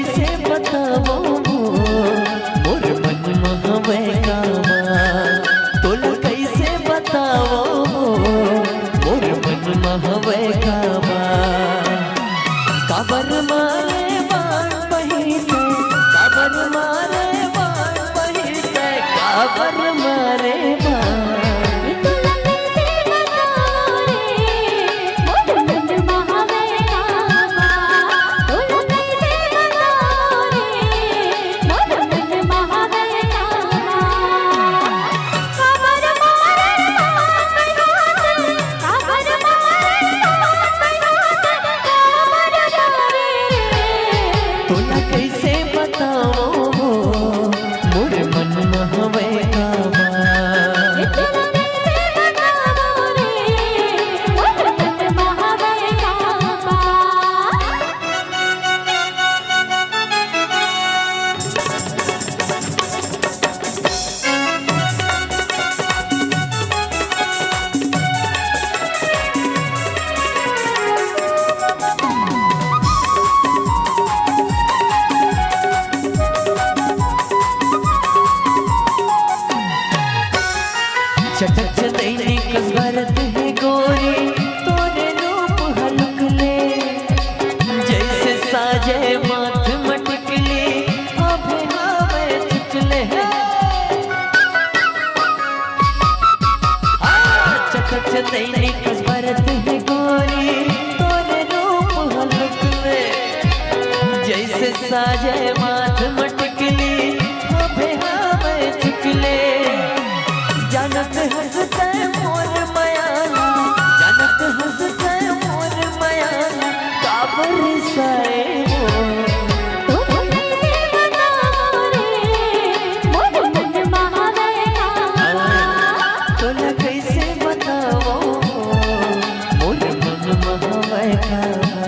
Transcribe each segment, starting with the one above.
कैसे बतावो मोर मन महवे कावा तोला कैसे बतावो मोर मन महवे कावा काबर मारे बाण बहिते काबर मारे बाण बहिते काबर मारे बाण तोला कैसे बताओ मोर मन महवे कावा चटक चटैनी कसरत है गोरी तोरे रूप हलकले जैसे साजे माथ मटकली अबे हवे चुचले चटक चटैनी कसरत है गोरी तोरे रूप हलकले जैसे साजे माथ मटकली अबे हवे चुचले जानत हंसते मोर मयाना जानत हंसते मोर मयाना काबर साए तोला कैसे बताओ मोर मन महवे कावा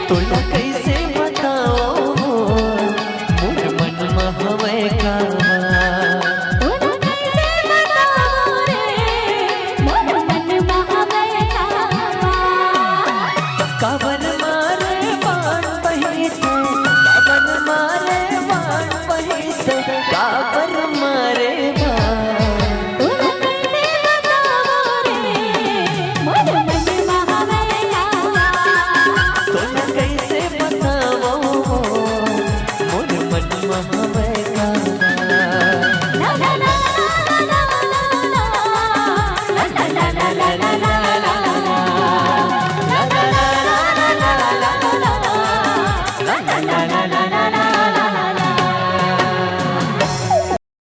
तोला